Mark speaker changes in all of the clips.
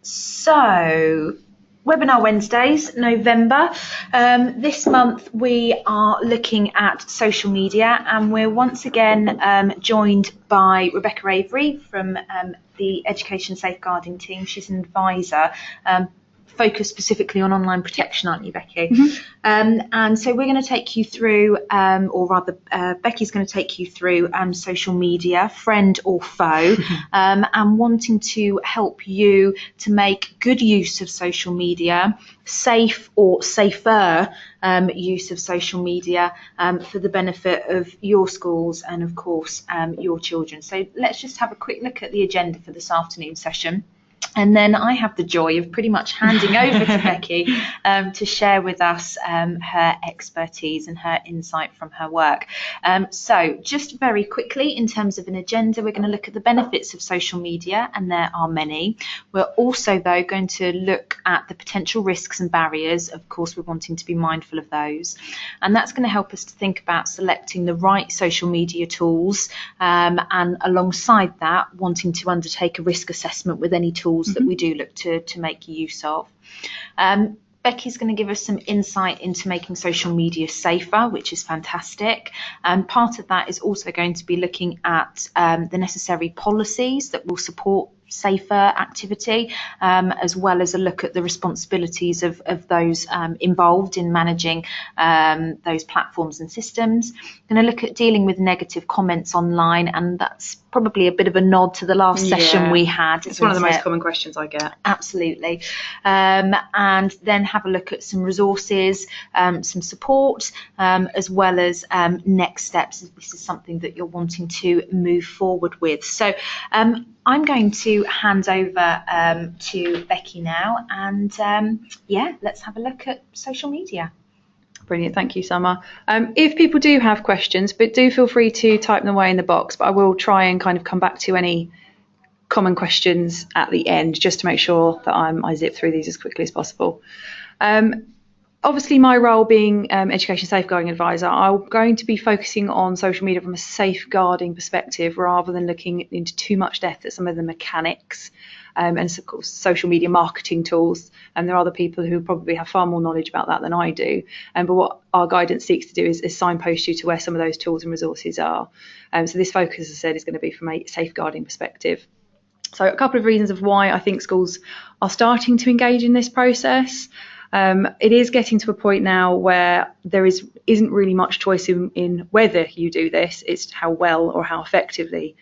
Speaker 1: So, Webinar Wednesdays, November. This month we are looking at social media, and we're once again joined by Rebecca Avery from the Education Safeguarding team. She's an advisor focused specifically on online protection, aren't you, Becky?
Speaker 2: Mm-hmm.
Speaker 1: And so we're going to take you through, or rather Becky's going to take you through social media, friend or foe, and wanting to help you to make good use of social media, safe or safer use of social media for the benefit of your schools and, of course, your children. So let's just have a quick look at the agenda for this afternoon session. And then I have the joy of pretty much handing over to Becky to share with us her expertise and her insight from her work. So just very quickly, in terms of an agenda, we're going to look at the benefits of social media, and there are many. We're also, though, going to look at the potential risks and barriers. Of course, we're wanting to be mindful of those. And that's going to help us to think about selecting the right social media tools, and alongside that, wanting to undertake a risk assessment with any tools that we do look to make use of. Becky's going to give us some insight into making social media safer, which is fantastic. And part of that is also going to be looking at the necessary policies that will support safer activity, as well as a look at the responsibilities of those involved in managing those platforms and systems. I'm going to look at dealing with negative comments online, and that's probably a bit of a nod to the last session we had.
Speaker 2: It's one of the most common questions I get.
Speaker 1: Absolutely. And then have a look at some resources, some support, as well as next steps if this is something that you're wanting to move forward with. So I'm going to hand over to Becky now, and let's have a look at social media.
Speaker 2: Brilliant, thank you, Summer. If people do have questions, but do feel free to type them away in the box, but I will try and kind of come back to any common questions at the end, just to make sure that I zip through these as quickly as possible. Obviously, my role being Education Safeguarding Advisor, I'm going to be focusing on social media from a safeguarding perspective rather than looking into too much depth at some of the mechanics and, of course, social media marketing tools. And there are other people who probably have far more knowledge about that than I do. But what our guidance seeks to do is signpost you to where some of those tools and resources are. So this focus, as I said, is going to be from a safeguarding perspective. So a couple of reasons of why I think schools are starting to engage in this process. It is getting to a point now where there isn't really much choice in whether you do this. It's how well or how effectively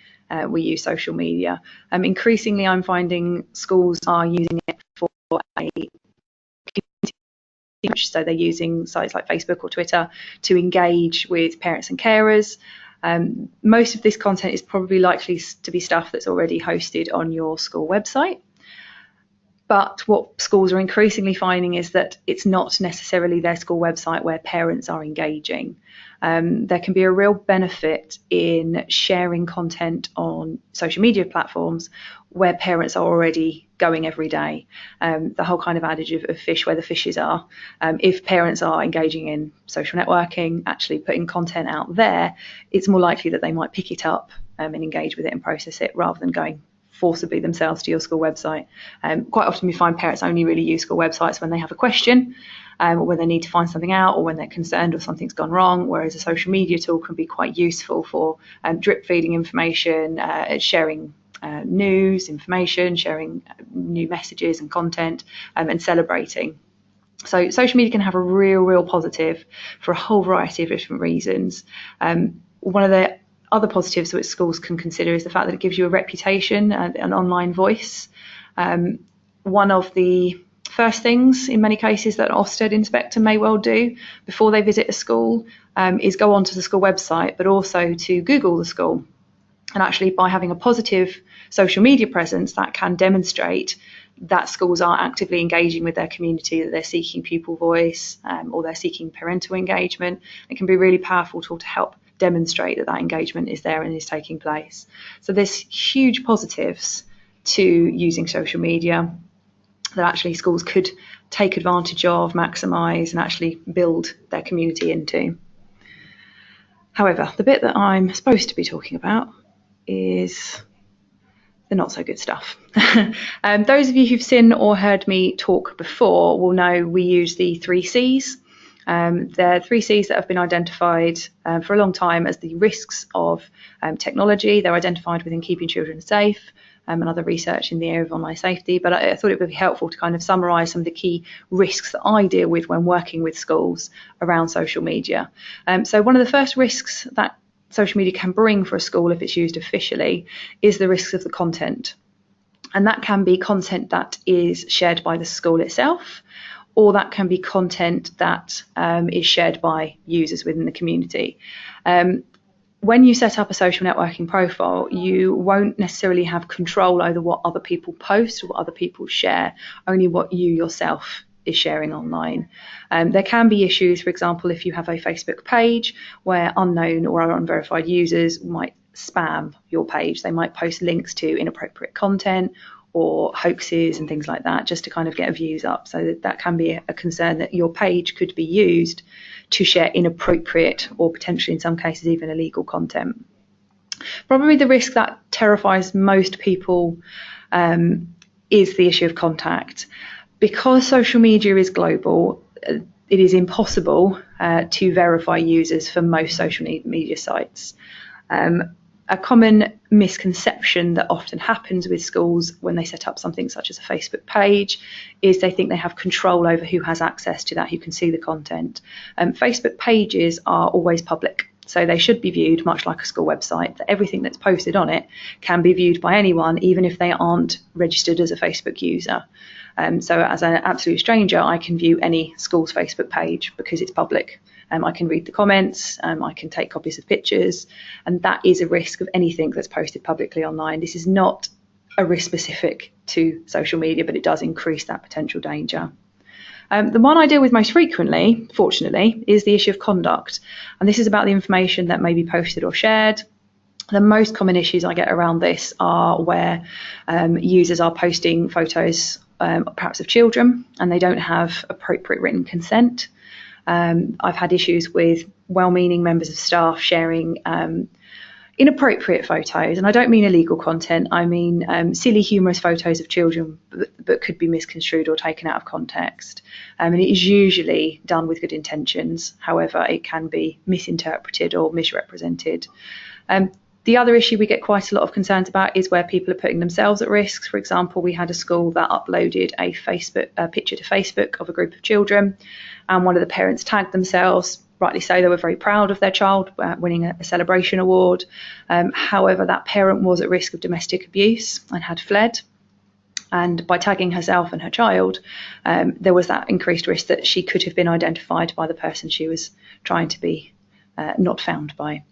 Speaker 2: we use social media. Increasingly, I'm finding schools are using it for a community, so they're using sites like Facebook or Twitter to engage with parents and carers. Most of this content is probably likely to be stuff that's already hosted on your school website. But what schools are increasingly finding is that it's not necessarily their school website where parents are engaging. There can be a real benefit in sharing content on social media platforms where parents are already going every day. The whole kind of adage of fish where the fishes are. If parents are engaging in social networking, actually putting content out there, it's more likely that they might pick it up and engage with it and process it rather than going forcibly themselves to your school website. Quite often we find parents only really use school websites when they have a question, or when they need to find something out, or when they're concerned or something's gone wrong, whereas a social media tool can be quite useful for drip feeding information, sharing news, information, sharing new messages and content, and celebrating. So social media can have a real positive for a whole variety of different reasons. One of the other positives which schools can consider is the fact that it gives you a reputation and an online voice. One of the first things in many cases that an Ofsted inspector may well do before they visit a school is go onto the school website, but also to Google the school. And actually, by having a positive social media presence, that can demonstrate that schools are actively engaging with their community, that they're seeking pupil voice, or they're seeking parental engagement. It can be a really powerful tool to help demonstrate that engagement is there and is taking place. So there's huge positives to using social media that actually schools could take advantage of, maximise, and actually build their community into. However, the bit that I'm supposed to be talking about is the not so good stuff. Those of you who've seen or heard me talk before will know we use the 3Cs. There are 3Cs that have been identified for a long time as the risks of technology. They're identified within Keeping Children Safe and other research in the area of online safety. But I thought it would be helpful to kind of summarise some of the key risks that I deal with when working with schools around social media. So one of the first risks that social media can bring for a school if it's used officially is the risks of the content. And that can be content that is shared by the school itself, or that can be content that is shared by users within the community. When you set up a social networking profile, you won't necessarily have control over what other people post or what other people share, only what you yourself is sharing online. There can be issues, for example, if you have a Facebook page where unknown or unverified users might spam your page. They might post links to inappropriate content or hoaxes and things like that, just to kind of get views up. So that can be a concern that your page could be used to share inappropriate or potentially in some cases even illegal content. Probably the risk that terrifies most people is the issue of contact. Because social media is global, it is impossible to verify users for most social media sites. A common misconception that often happens with schools when they set up something such as a Facebook page is they think they have control over who has access to that, who can see the content. Facebook pages are always public, so they should be viewed much like a school website. That everything that's posted on it can be viewed by anyone, even if they aren't registered as a Facebook user. So as an absolute stranger, I can view any school's Facebook page because it's public. I can read the comments, I can take copies of pictures, and that is a risk of anything that's posted publicly online. This is not a risk specific to social media, but it does increase that potential danger. The one I deal with most frequently, fortunately, is the issue of conduct. And this is about the information that may be posted or shared. The most common issues I get around this are where users are posting photos perhaps of children and they don't have appropriate written consent. I've had issues with well-meaning members of staff sharing inappropriate photos, and I don't mean illegal content, I mean silly humorous photos of children but could be misconstrued or taken out of context. And it is usually done with good intentions, however it can be misinterpreted or misrepresented. The other issue we get quite a lot of concerns about is where people are putting themselves at risk. For example, we had a school that uploaded a picture to Facebook of a group of children, and one of the parents tagged themselves. Rightly so, they were very proud of their child winning a celebration award. However, that parent was at risk of domestic abuse and had fled. And by tagging herself and her child, there was that increased risk that she could have been identified by the person she was trying to be not found by.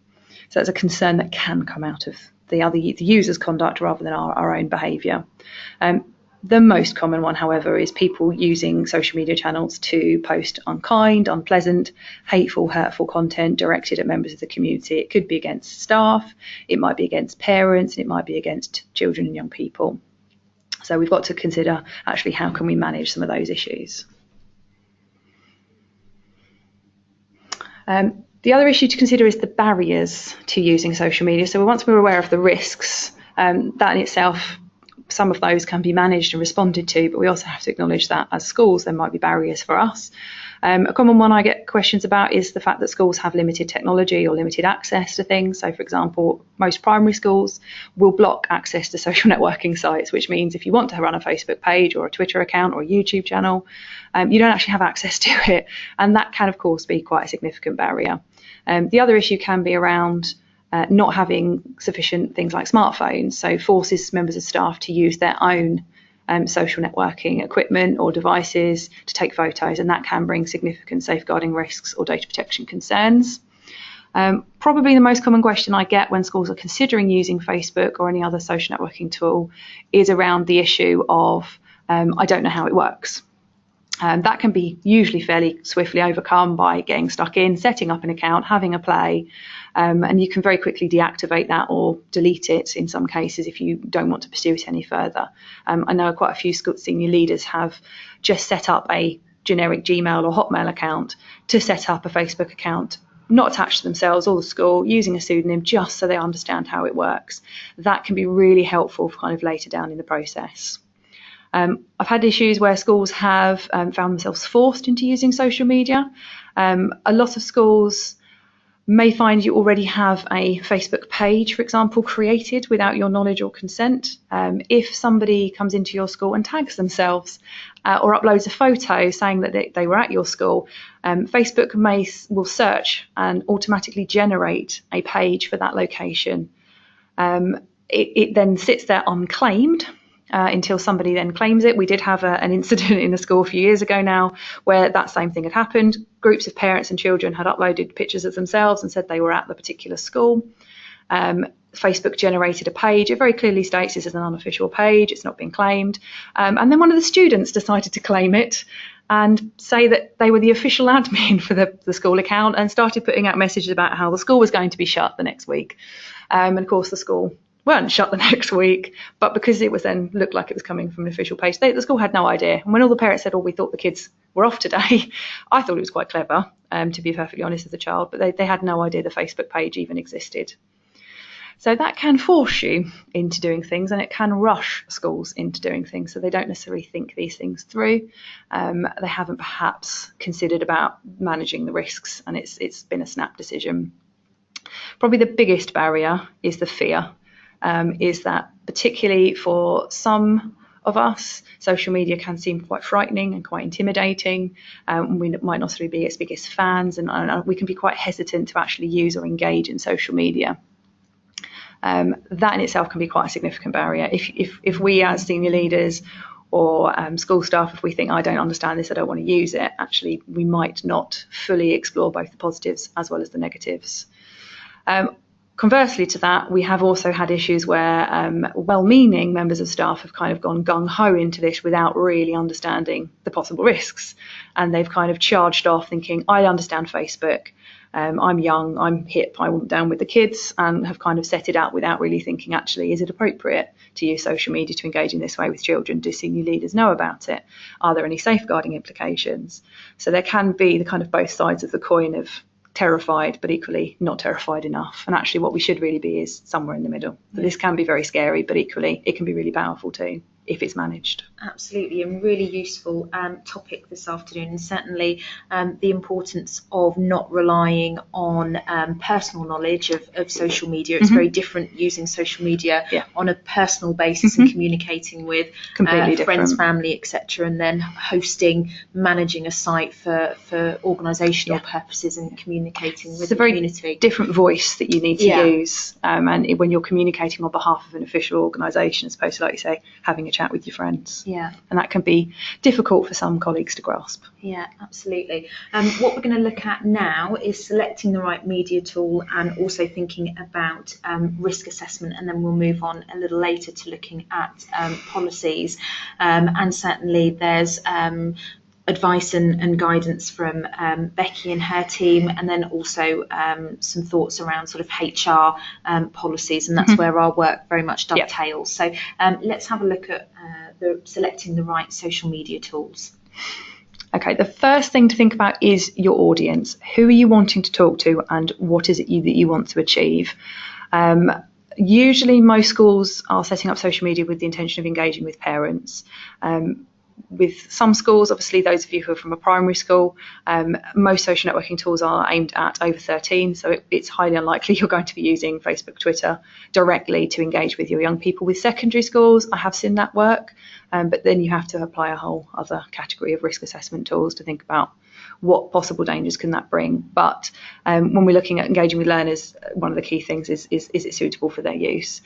Speaker 2: So that's a concern that can come out of the user's conduct rather than our own behaviour. The most common one, however, is people using social media channels to post unkind, unpleasant, hateful, hurtful content directed at members of the community. It could be against staff, it might be against parents, and it might be against children and young people. So we've got to consider actually how can we manage some of those issues. The other issue to consider is the barriers to using social media. So once we're aware of the risks, that in itself, some of those can be managed and responded to, but we also have to acknowledge that as schools there might be barriers for us. A common one I get questions about is the fact that schools have limited technology or limited access to things. So for example, most primary schools will block access to social networking sites, which means if you want to run a Facebook page or a Twitter account or a YouTube channel, you don't actually have access to it. And that can of course be quite a significant barrier. The other issue can be around not having sufficient things like smartphones, so forces members of staff to use their own social networking equipment or devices to take photos, and that can bring significant safeguarding risks or data protection concerns. Probably the most common question I get when schools are considering using Facebook or any other social networking tool is around the issue of I don't know how it works. That can be usually fairly swiftly overcome by getting stuck in, setting up an account, having a play, and you can very quickly deactivate that or delete it in some cases if you don't want to pursue it any further. I know quite a few school senior leaders have just set up a generic Gmail or Hotmail account to set up a Facebook account not attached to themselves or the school, using a pseudonym just so they understand how it works. That can be really helpful for kind of later down in the process. I've had issues where schools have found themselves forced into using social media. A lot of schools may find you already have a Facebook page, for example, created without your knowledge or consent. If somebody comes into your school and tags themselves or uploads a photo saying that they were at your school, Facebook will search and automatically generate a page for that location. It then sits there unclaimed until somebody then claims it. We did have an incident in a school a few years ago now where that same thing had happened. Groups of parents and children had uploaded pictures of themselves and said they were at the particular school. Facebook generated a page. It very clearly states this is an unofficial page. It's not been claimed. And then one of the students decided to claim it and say that they were the official admin for the school account and started putting out messages about how the school was going to be shut the next week. And of course, the school weren't shut the next week, but because it was then looked like it was coming from an official page, the school had no idea. And when all the parents said, "Oh, we thought the kids were off today," I thought it was quite clever, to be perfectly honest, as a child, but they had no idea the Facebook page even existed. So that can force you into doing things, and it can rush schools into doing things, so they don't necessarily think these things through. They haven't perhaps considered about managing the risks, and it's been a snap decision. Probably the biggest barrier is the fear. Is that particularly for some of us, social media can seem quite frightening and quite intimidating. We might not necessarily be its biggest fans, and we can be quite hesitant to actually use or engage in social media. That in itself can be quite a significant barrier. If we as senior leaders or school staff, if we think, I don't understand this, I don't want to use it, actually we might not fully explore both the positives as well as the negatives. Conversely to that, we have also had issues where well-meaning members of staff have kind of gone gung-ho into this without really understanding the possible risks. And they've kind of charged off thinking, I understand Facebook, I'm young, I'm hip, I want down with the kids, and have kind of set it out without really thinking, actually, is it appropriate to use social media to engage in this way with children? Do senior leaders know about it? Are there any safeguarding implications? So there can be the kind of both sides of the coin of terrified, but equally not terrified enough. And actually what we should really be is somewhere in the middle. So this can be very scary, but equally it can be really powerful too, if it's managed.
Speaker 1: Absolutely, and really useful topic this afternoon, and certainly the importance of not relying on personal knowledge of social media. It's very different using social media on a personal basis and communicating with friends, family, etc., and then managing a site for organisational purposes and communicating with the community. It's a very different
Speaker 2: voice that you need to use, and when you're communicating on behalf of an official organisation, as opposed to, like you say, having a chat with your friends.
Speaker 1: Yeah.
Speaker 2: And that can be difficult for some colleagues to grasp.
Speaker 1: Yeah, absolutely. What we're going to look at now is selecting the right media tool and also thinking about risk assessment, and then we'll move on a little later to looking at policies. And certainly there's advice and guidance from Becky and her team, and then also some thoughts around sort of HR policies, and that's where our work very much dovetails. So let's have a look at selecting the right social media tools.
Speaker 2: Okay, the first thing to think about is your audience. Who are you wanting to talk to, and what is it that you want to achieve? Usually most schools are setting up social media with the intention of engaging with parents. With some schools, obviously those of you who are from a primary school, most social networking tools are aimed at over 13, so it's highly unlikely you're going to be using Facebook, Twitter directly to engage with your young people. With secondary schools, I have seen that work, but then you have to apply a whole other category of risk assessment tools to think about what possible dangers can that bring. But when we're looking at engaging with learners, one of the key things is it suitable for their use?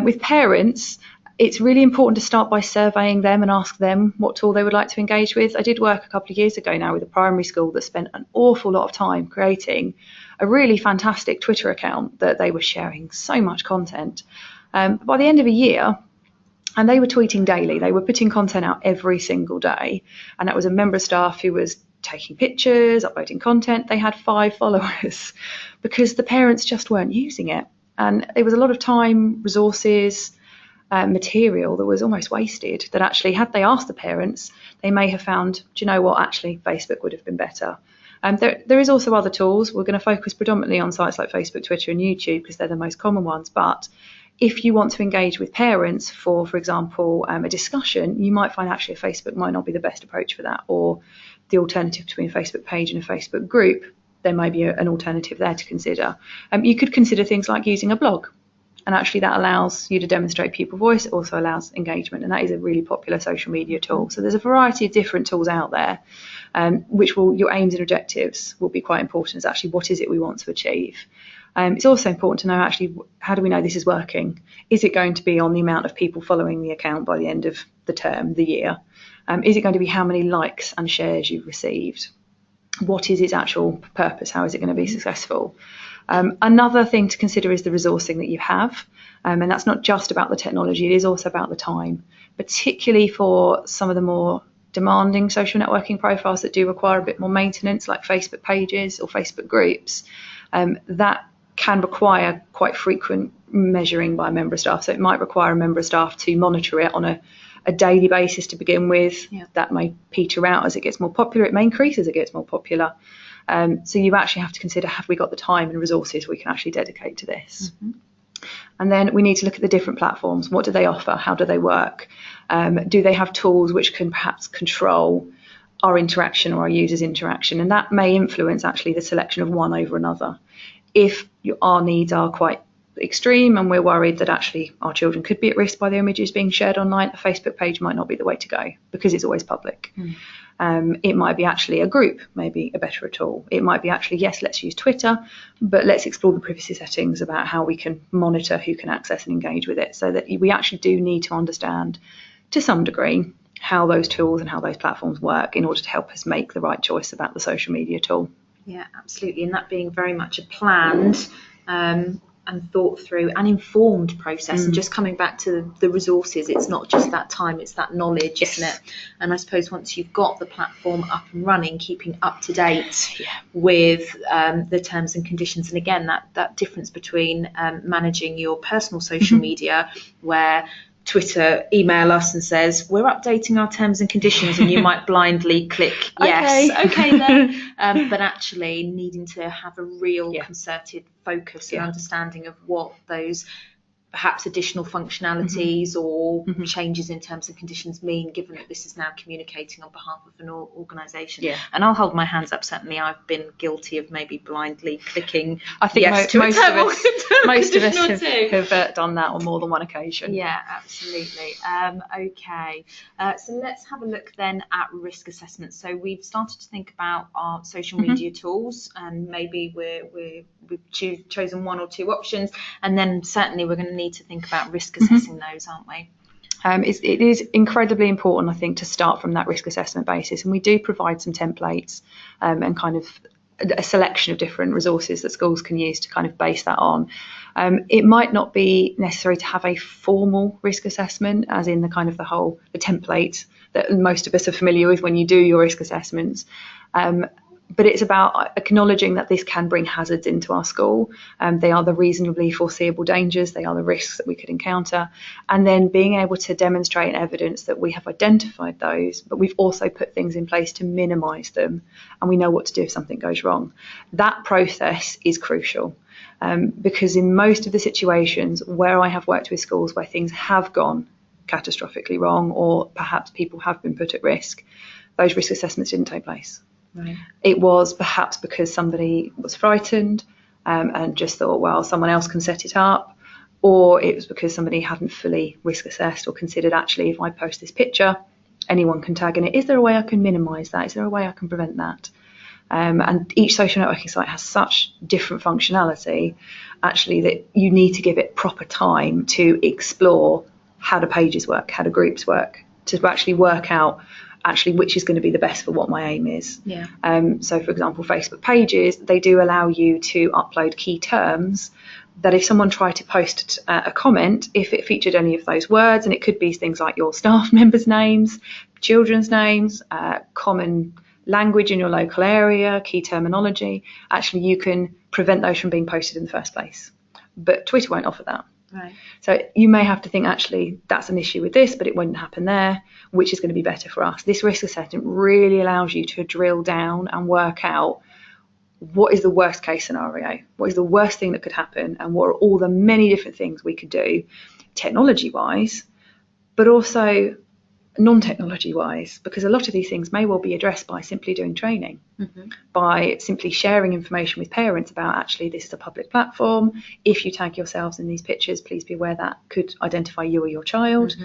Speaker 2: With parents, it's really important to start by surveying them and ask them what tool they would like to engage with. I did work a couple of years ago now with a primary school that spent an awful lot of time creating a really fantastic Twitter account that they were sharing so much content. By the end of a year, and they were tweeting daily, they were putting content out every single day, and that was a member of staff who was taking pictures, uploading content. They had 5 followers because the parents just weren't using it. And it was a lot of time, resources, material that was almost wasted, that actually, had they asked the parents, they may have found, do you know what, actually Facebook would have been better. There is also other tools. We're going to focus predominantly on sites like Facebook, Twitter and YouTube because they're the most common ones. But if you want to engage with parents for example, a discussion, you might find actually Facebook might not be the best approach for that, or the alternative between a Facebook page and a Facebook group, there may be an alternative there to consider. You could consider things like using a blog. And actually that allows you to demonstrate pupil voice. It also allows engagement, and that is a really popular social media tool. So there's a variety of different tools out there, which your aims and objectives will be quite important. Is actually what is it we want to achieve. It's also important to know actually how do we know this is working? Is it going to be on the amount of people following the account by the end of the term, the year? Is it going to be how many likes and shares you've received? What is its actual purpose? How is it going to be successful? Another thing to consider is the resourcing that you have, and that's not just about the technology, it is also about the time, particularly for some of the more demanding social networking profiles that do require a bit more maintenance, like Facebook pages or Facebook groups. That can require quite frequent measuring by a member of staff, so it might require a member of staff to monitor it on a daily basis to begin with. Yeah. That may peter out as it gets more popular, it may increase as it gets more popular. So you actually have to consider, have we got the time and resources we can actually dedicate to this? Mm-hmm. And then we need to look at the different platforms. What do they offer? How do they work? Do they have tools which can perhaps control our interaction or our users' interaction? And that may influence actually the selection of one over another. If our needs are quite extreme and we're worried that actually our children could be at risk by their images being shared online, a Facebook page might not be the way to go because it's always public. Mm. It might be actually a group, maybe a better tool. It might be actually, yes, let's use Twitter, but let's explore the privacy settings about how we can monitor who can access and engage with it, so that we actually do need to understand to some degree how those tools and how those platforms work in order to help us make the right choice about the social media tool.
Speaker 1: Yeah, absolutely. And that being very much a planned and thought through and informed process. And just coming back to the resources, it's not just that time, it's that knowledge, yes. Isn't it? And I suppose once you've got the platform up and running, keeping up to date with the terms and conditions. And again, that difference between managing your personal social media, where Twitter email us and says we're updating our terms and conditions, and you might blindly click yes, okay then, but actually needing to have a real concerted focus and understanding of what those perhaps additional functionalities or changes in terms and conditions mean, given that this is now communicating on behalf of an organisation. Yeah. And I'll hold my hands up. Certainly I've been guilty of maybe blindly clicking.
Speaker 2: I think most of us have done that on more than one occasion.
Speaker 1: Yeah, absolutely. Okay. So let's have a look then at risk assessment. So we've started to think about our social media tools, and maybe we've chosen one or two options, and then certainly we're going to need to think about risk assessing those, aren't we?
Speaker 2: It is incredibly important, I think, to start from that risk assessment basis, and we do provide some templates and kind of a selection of different resources that schools can use to kind of base that on. It might not be necessary to have a formal risk assessment, as in the template that most of us are familiar with when you do your risk assessments. But it's about acknowledging that this can bring hazards into our school. They are the reasonably foreseeable dangers. They are the risks that we could encounter. And then being able to demonstrate evidence that we have identified those, but we've also put things in place to minimise them, and we know what to do if something goes wrong. That process is crucial, because in most of the situations where I have worked with schools where things have gone catastrophically wrong, or perhaps people have been put at risk, those risk assessments didn't take place. Right. It was perhaps because somebody was frightened and just thought, well, someone else can set it up, or it was because somebody hadn't fully risk assessed or considered, actually, if I post this picture, anyone can tag in it. Is there a way I can minimise that? Is there a way I can prevent that? And each social networking site has such different functionality, actually, that you need to give it proper time to explore how do pages work, how do groups work, to actually work out which is going to be the best for what my aim is. Yeah. So, for example, Facebook pages, they do allow you to upload key terms that if someone tried to post a comment, if it featured any of those words, and it could be things like your staff members' names, children's names, common language in your local area, key terminology, actually you can prevent those from being posted in the first place. But Twitter won't offer that. Right. So you may have to think, actually, that's an issue with this, but it wouldn't happen there, which is going to be better for us. This risk assessment really allows you to drill down and work out what is the worst case scenario? What is the worst thing that could happen? And what are all the many different things we could do technology wise, but also non-technology wise, because a lot of these things may well be addressed by simply doing training, by simply sharing information with parents about, actually, this is a public platform. If you tag yourselves in these pictures, please be aware that could identify you or your child.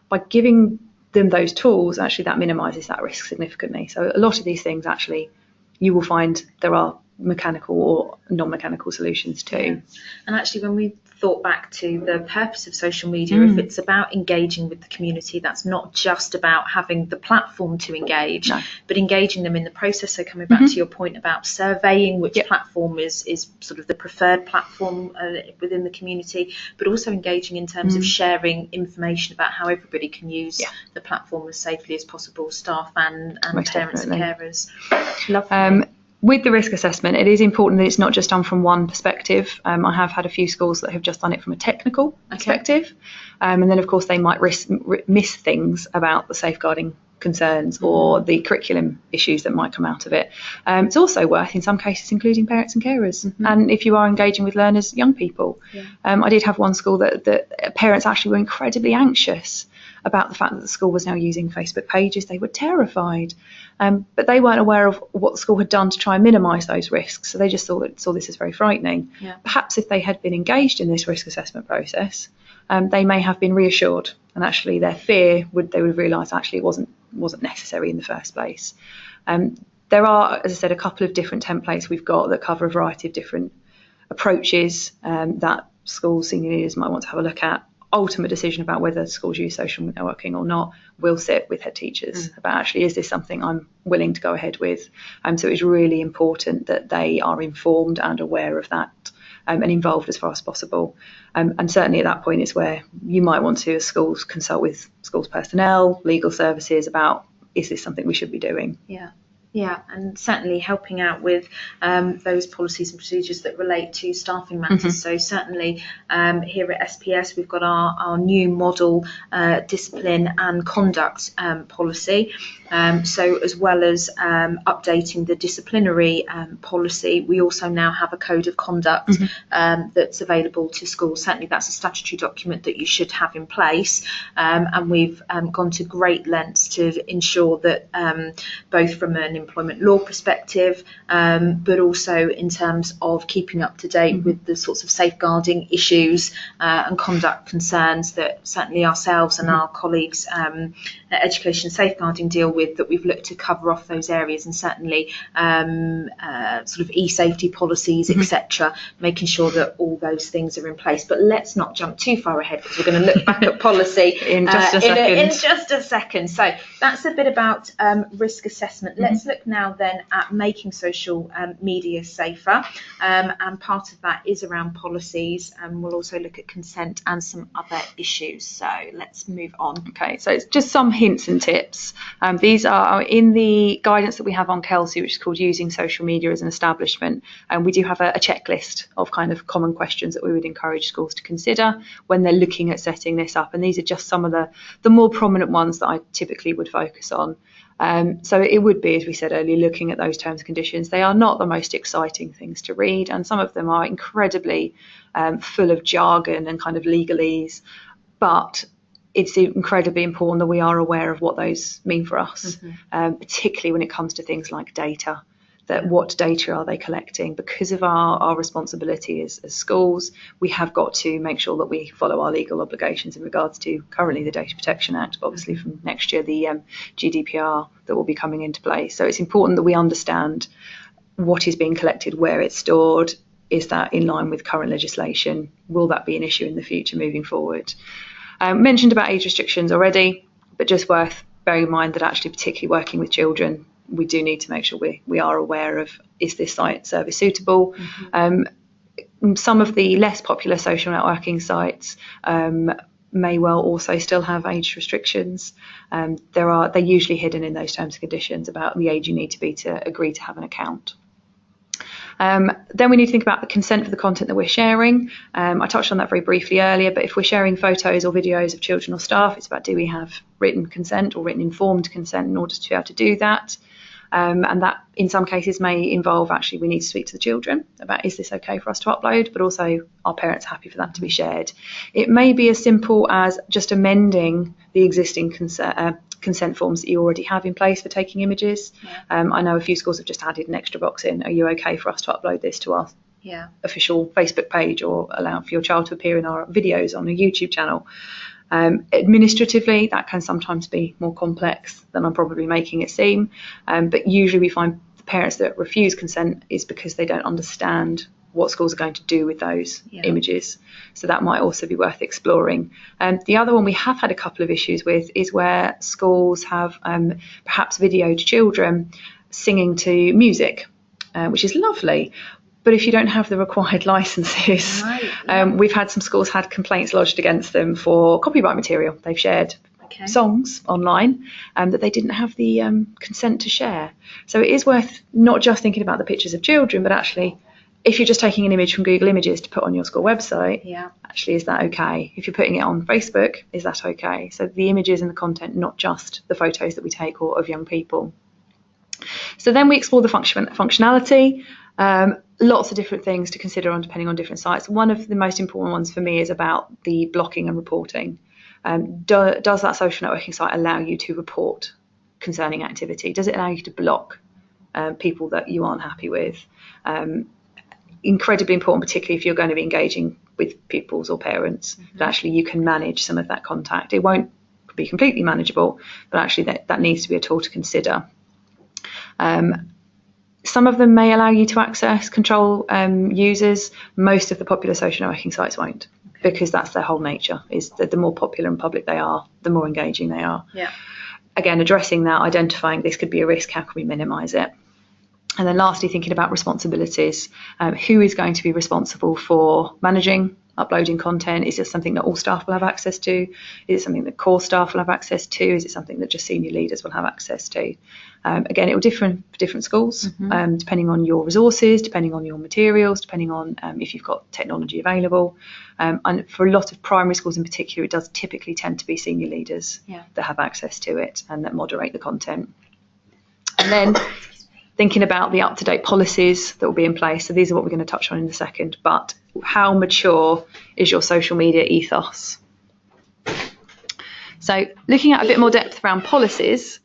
Speaker 2: By giving them those tools, actually that minimises that risk significantly. So a lot of these things, actually, you will find there are mechanical or non-mechanical solutions too.
Speaker 1: Yeah. And actually, when we thought back to the purpose of social media, if it's about engaging with the community, that's not just about having the platform to engage, but engaging them in the process. So coming back to your point about surveying which platform is sort of the preferred platform within the community, but also engaging in terms of sharing information about how everybody can use the platform as safely as possible, staff and parents and carers. Lovely.
Speaker 2: With the risk assessment, it is important that it's not just done from one perspective. I have had a few schools that have just done it from a technical perspective. And then, of course, they might miss things about the safeguarding concerns or the curriculum issues that might come out of it. It's also worth, in some cases, including parents and carers. And if you are engaging with learners, young people. I did have one school that parents actually were incredibly anxious about the fact that the school was now using Facebook pages. They were terrified, but they weren't aware of what the school had done to try and minimise those risks. So they just saw this as very frightening. Perhaps if they had been engaged in this risk assessment process, they may have been reassured, and actually their fear they would have realised actually it wasn't necessary in the first place. There are, as I said, a couple of different templates we've got that cover a variety of different approaches that school senior leaders might want to have a look at. Ultimate decision about whether schools use social networking or not will sit with head teachers about, actually, is this something I'm willing to go ahead with? So it's really important that they are informed and aware of that and involved as far as possible. And certainly at that point is where you might want to, as schools, consult with schools personnel, legal services about, is this something we should be doing?
Speaker 1: Yeah, and certainly helping out with those policies and procedures that relate to staffing matters. So certainly here at SPS, we've got our new model discipline and conduct policy. So as well as updating the disciplinary policy, we also now have a code of conduct that's available to schools. Certainly that's a statutory document that you should have in place. And we've gone to great lengths to ensure that both from an employment law perspective, but also in terms of keeping up to date with the sorts of safeguarding issues and conduct concerns that certainly ourselves and our colleagues at Education Safeguarding deal with, that we've looked to cover off those areas, and certainly sort of e-safety policies, etc., making sure that all those things are in place. But let's not jump too far ahead, because we're going to look back at policy
Speaker 2: in just
Speaker 1: a second. So that's a bit about risk assessment. Let's look now then at making social media safer, and part of that is around policies, and we'll also look at consent and some other issues. So let's move on.
Speaker 2: Okay, so it's just some hints and tips. These are in the guidance that we have on Kelsey, which is called Using Social Media as an Establishment, and we do have a checklist of kind of common questions that we would encourage schools to consider when they're looking at setting this up, and these are just some of the more prominent ones that I typically would focus on. So it would be, as we said earlier, looking at those terms and conditions. They are not the most exciting things to read, and some of them are incredibly full of jargon and kind of legalese, but it's incredibly important that we are aware of what those mean for us, particularly when it comes to things like data. That what data are they collecting? Because of our responsibility as schools, we have got to make sure that we follow our legal obligations in regards to currently the Data Protection Act, but obviously from next year the GDPR that will be coming into place. So it's important that we understand what is being collected, where it's stored. Is that in line with current legislation? Will that be an issue in the future moving forward? Mentioned about age restrictions already, but just worth bearing in mind that actually, particularly working with children, we do need to make sure we are aware of, is this site service suitable? Some of the less popular social networking sites may well also still have age restrictions. They're usually hidden in those terms and conditions about the age you need to be to agree to have an account. Then we need to think about the consent for the content that we're sharing. I touched on that very briefly earlier, but if we're sharing photos or videos of children or staff, it's about, do we have written consent or written informed consent in order to be able to do that? And that in some cases may involve actually we need to speak to the children about, is this okay for us to upload, but also are parents happy for that to be shared. It may be as simple as just amending the existing consent forms that you already have in place for taking images. I know a few schools have just added an extra box in, are you okay for us to upload this to our official Facebook page, or allow for your child to appear in our videos on a YouTube channel. Administratively, that can sometimes be more complex than I'm probably making it seem, but usually we find the parents that refuse consent is because they don't understand what schools are going to do with those images. So that might also be worth exploring. The other one we have had a couple of issues with is where schools have perhaps videoed children singing to music, which is lovely. But if you don't have the required licenses, we've had some schools had complaints lodged against them for copyright material. They've shared songs online that they didn't have the consent to share. So it is worth not just thinking about the pictures of children, but actually, if you're just taking an image from Google Images to put on your school website, actually, is that okay? If you're putting it on Facebook, is that okay? So the images and the content, not just the photos that we take or of young people. So then we explore the functionality. Lots of different things to consider on depending on different sites. One of the most important ones for me is about the blocking and reporting. Does that social networking site allow you to report concerning activity? Does it allow you to block people that you aren't happy with? Incredibly important, particularly if you're going to be engaging with pupils or parents, that actually you can manage some of that contact. It won't be completely manageable, but actually that needs to be a tool to consider. Some of them may allow you to access control users. Most of the popular social networking sites won't, because that's their whole nature, is that the more popular and public they are, the more engaging they are. Again, addressing that, identifying this could be a risk, how can we minimise it? And then lastly, thinking about responsibilities. Who is going to be responsible for managing, uploading content? Is it something that all staff will have access to? Is it something that core staff will have access to? Is it something that just senior leaders will have access to? Again, it will differ for different schools, depending on your resources, depending on your materials, depending on if you've got technology available. And for a lot of primary schools in particular, it does typically tend to be senior leaders that have access to it and that moderate the content. And then thinking about the up-to-date policies that will be in place. So these are what we're going to touch on in a second, but how mature is your social media ethos? So looking at a bit more depth around policies,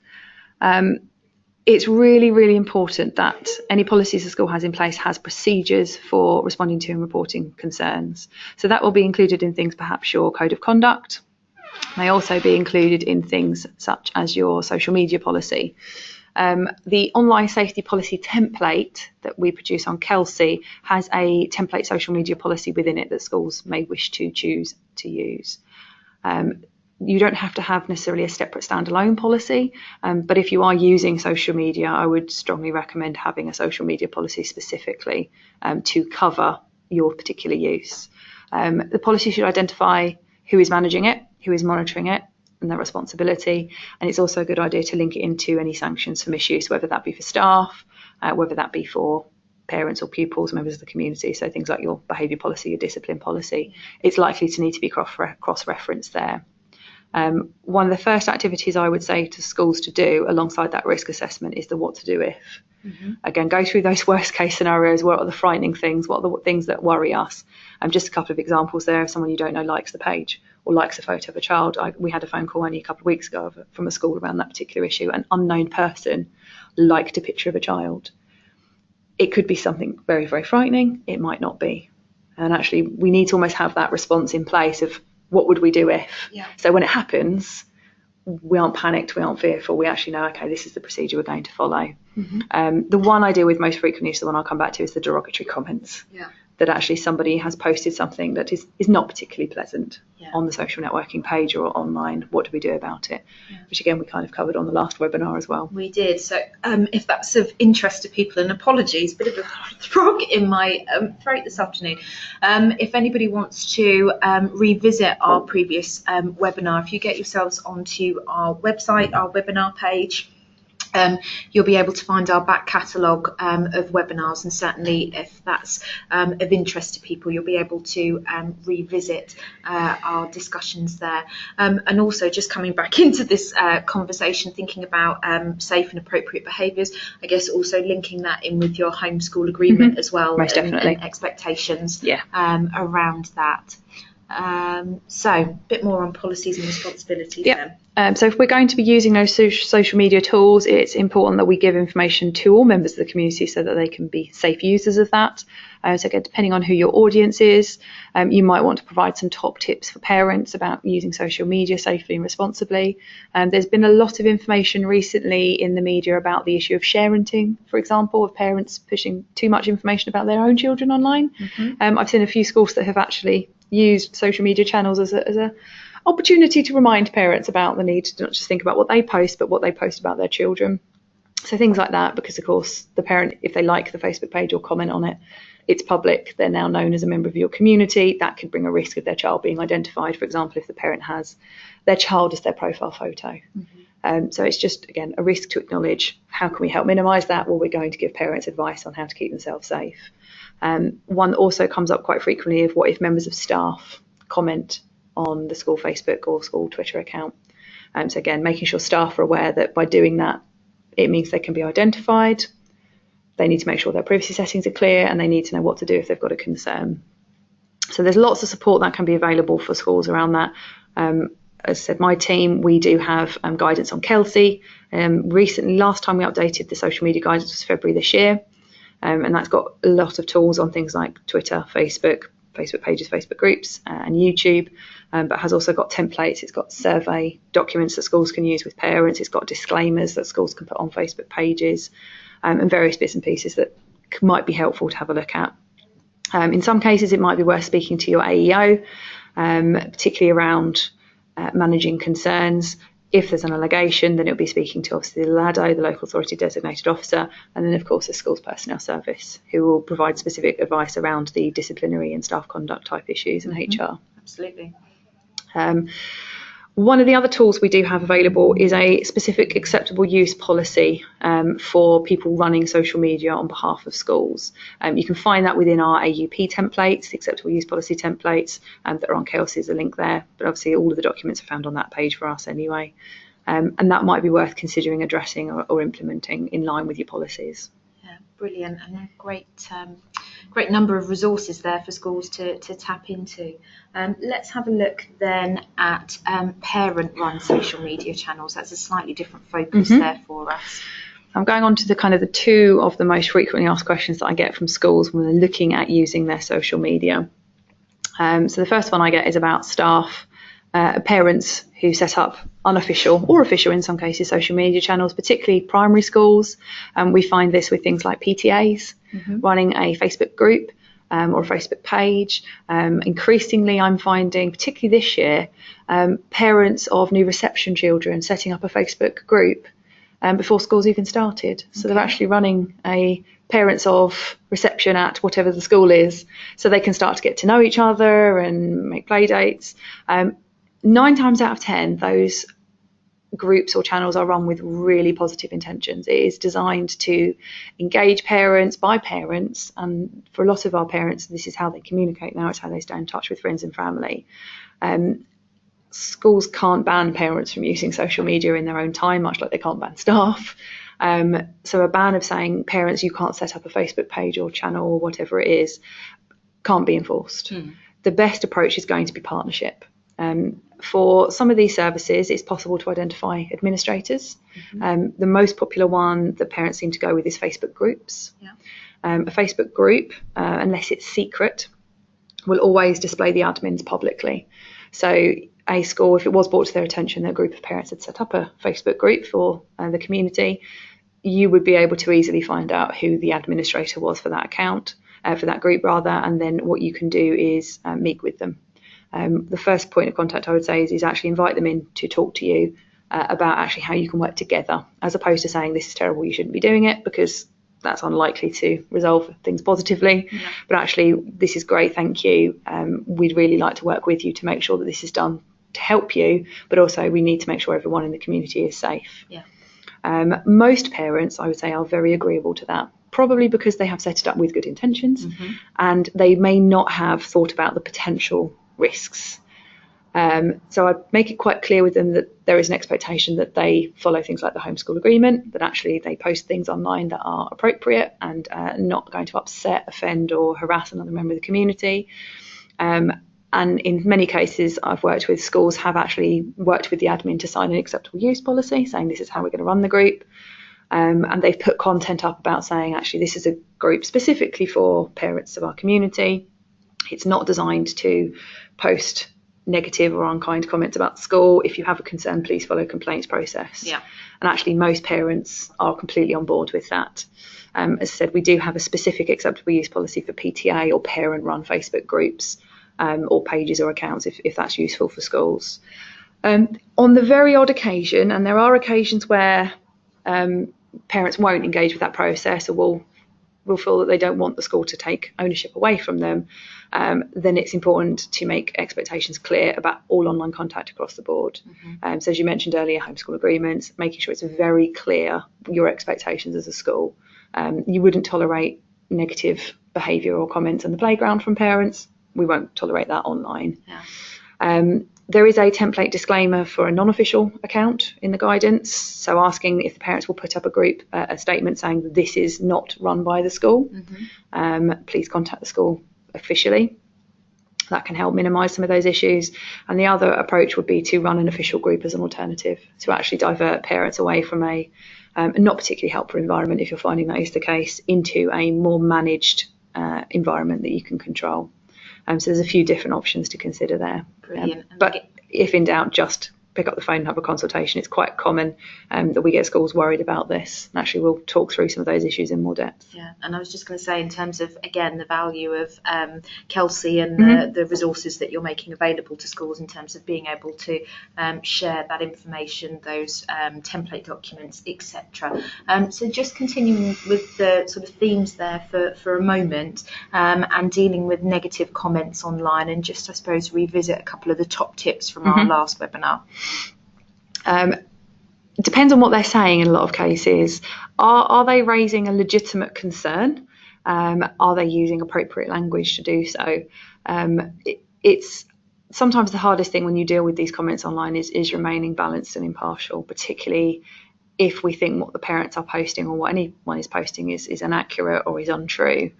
Speaker 2: it's really, really important that any policies the school has in place has procedures for responding to and reporting concerns. So that will be included in things, perhaps your code of conduct, may also be included in things such as your social media policy. The online safety policy template that we produce on Kelsey has a template social media policy within it that schools may wish to choose to use. You don't have to have necessarily a separate standalone policy, but if you are using social media, I would strongly recommend having a social media policy specifically to cover your particular use. The policy should identify who is managing it, who is monitoring it, and their responsibility. And it's also a good idea to link it into any sanctions for misuse, whether that be for staff, whether that be for parents or pupils, members of the community. So things like your behaviour policy, your discipline policy, it's likely to need to be cross-referenced there. One of the first activities I would say to schools to do alongside that risk assessment is the what to do if. Again, go through those worst case scenarios. What are the frightening things? What are the things that worry us? Just a couple of examples there. If someone you don't know likes the page or likes a photo of a child, we had a phone call only a couple of weeks ago from a school around that particular issue. An unknown person liked a picture of a child. It could be something very, very frightening. It might not be. And actually, we need to almost have that response in place of what would we do if? So when it happens, we aren't panicked, we aren't fearful. We actually know, okay, this is the procedure we're going to follow. The one I deal with most frequently, so the one I'll come back to, is the derogatory comments. That actually somebody has posted something that is not particularly pleasant on the social networking page or online. What do we do about it? Which again, we kind of covered on the last webinar as well.
Speaker 1: We did. So if that's of interest to people, and apologies, bit of a frog in my throat this afternoon. If anybody wants to revisit our previous webinar, if you get yourselves onto our website, our webinar page, You'll be able to find our back catalogue of webinars, and certainly if that's of interest to people, you'll be able to revisit our discussions there. And also, just coming back into this conversation, thinking about safe and appropriate behaviours, I guess also linking that in with your homeschool agreement as well,
Speaker 2: Most definitely.
Speaker 1: and expectations
Speaker 2: Yeah.
Speaker 1: around that. So a bit more on policies and responsibilities then.
Speaker 2: So if we're going to be using those social media tools, it's important that we give information to all members of the community so that they can be safe users of that. So again, depending on who your audience is, you might want to provide some top tips for parents about using social media safely and responsibly. There's been a lot of information recently in the media about the issue of sharenting, for example, of parents pushing too much information about their own children online. I've seen a few schools that have actually used social media channels as a opportunity to remind parents about the need to not just think about what they post, but what they post about their children. So things like that, because of course the parent, if they like the Facebook page or comment on it, it's public, they're now known as a member of your community. That could bring a risk of their child being identified, for example, if the parent has their child as their profile photo. So it's just, again, a risk to acknowledge. How can we help minimise that? Well, we're going to give parents advice on how to keep themselves safe. One that also comes up quite frequently of what if members of staff comment on the school Facebook or school Twitter account. So again, making sure staff are aware that by doing that, it means they can be identified. They need to make sure their privacy settings are clear, and they need to know what to do if they've got a concern. So there's lots of support that can be available for schools around that. As I said, my team, we do have guidance on Kelsey. Recently, last time we updated the social media guidance was February this year. And that's got a lot of tools on things like Twitter, Facebook pages, Facebook groups, and YouTube, but has also got templates. It's got survey documents that schools can use with parents. It's got disclaimers that schools can put on Facebook pages, and various bits and pieces that might be helpful to have a look at. In some cases, it might be worth speaking to your AEO, particularly around managing concerns. If there's an allegation, then it'll be speaking to obviously the LADO, the local authority designated officer, and then of course the school's personnel service, who will provide specific advice around the disciplinary and staff conduct type issues in HR.
Speaker 1: Absolutely.
Speaker 2: One of the other tools we do have available is a specific acceptable use policy for people running social media on behalf of schools. You can find that within our AUP templates, the acceptable use policy templates, that are on Kelsey. There's a link there, but obviously all of the documents are found on that page for us anyway. And that might be worth considering addressing or implementing in line with your policies.
Speaker 1: Yeah, brilliant, and a great number of resources there for schools to tap into. Let's have a look then at parent-run social media channels. That's a slightly different focus there for us.
Speaker 2: I'm going on to the two of the most frequently asked questions that I get from schools when they're looking at using their social media. So the first one I get is about staff, parents who set up unofficial or official in some cases social media channels, particularly primary schools. We find this with things like PTAs running a Facebook group or a Facebook page. Increasingly, I'm finding, particularly this year, parents of new reception children setting up a Facebook group before school's even started. So they're actually running a parents of reception at whatever the school is, so they can start to get to know each other and make play dates. 9 times out of 10, those groups or channels are run with really positive intentions. It is designed to engage parents by parents, and for a lot of our parents, this is how they communicate now. It's how they stay in touch with friends and family. Schools can't ban parents from using social media in their own time, much like they can't ban staff. So a ban of saying, parents, you can't set up a Facebook page or channel or whatever it is, can't be enforced. The best approach is going to be partnership. For some of these services, it's possible to identify administrators. The most popular one that parents seem to go with is Facebook groups. A Facebook group, unless it's secret, will always display the admins publicly. So a school, if it was brought to their attention that a group of parents had set up a Facebook group for the community, you would be able to easily find out who the administrator was for that account, for that group rather, and then what you can do is meet with them. The first point of contact I would say is actually invite them in to talk to you about actually how you can work together, as opposed to saying this is terrible, you shouldn't be doing it, because that's unlikely to resolve things positively. But actually, this is great, thank you. We'd really like to work with you to make sure that this is done to help you, but also we need to make sure everyone in the community is safe. Most parents, I would say, are very agreeable to that, probably because they have set it up with good intentions, and they may not have thought about the potential risks. So I make it quite clear with them that there is an expectation that they follow things like the homeschool agreement, that actually they post things online that are appropriate and not going to upset, offend or harass another member of the community. And in many cases I've worked with, schools have actually worked with the admin to sign an acceptable use policy saying this is how we're going to run the group. And they've put content up about saying actually this is a group specifically for parents of our community. It's not designed to post negative or unkind comments about the school. If you have a concern, please follow complaints process.
Speaker 1: Yeah.
Speaker 2: And actually most parents are completely on board with that. As I said, we do have a specific acceptable use policy for PTA or parent run Facebook groups, or pages or accounts if that's useful for schools. On the very odd occasion, and there are occasions where parents won't engage with that process or will feel that they don't want the school to take ownership away from them, then it's important to make expectations clear about all online contact across the board. So as you mentioned earlier, homeschool agreements, making sure it's very clear your expectations as a school. You wouldn't tolerate negative behaviour or comments on the playground from parents. We won't tolerate that online. Yeah. There is a template disclaimer for a non-official account in the guidance, so asking if the parents will put up a statement saying that this is not run by the school. Please contact the school officially. That can help minimise some of those issues. And the other approach would be to run an official group as an alternative, to actually divert parents away from a not particularly helpful environment, if you're finding that is the case, into a more managed environment that you can control. So there's a few different options to consider there.
Speaker 1: Brilliant.
Speaker 2: But if in doubt, just pick up the phone and have a consultation. It's quite common that we get schools worried about this. And actually, we'll talk through some of those issues in more depth.
Speaker 1: Yeah, and I was just going to say, in terms of, again, the value of Kelsey and the resources that you're making available to schools in terms of being able to share that information, those template documents, etc. So just continuing with the sort of themes there for a moment, and dealing with negative comments online, and just, I suppose, revisit a couple of the top tips from our last webinar.
Speaker 2: It depends on what they're saying in a lot of cases. Are they raising a legitimate concern? Are they using appropriate language to do so? It's sometimes the hardest thing when you deal with these comments online is remaining balanced and impartial, particularly if we think what the parents are posting or what anyone is posting is inaccurate or is untrue.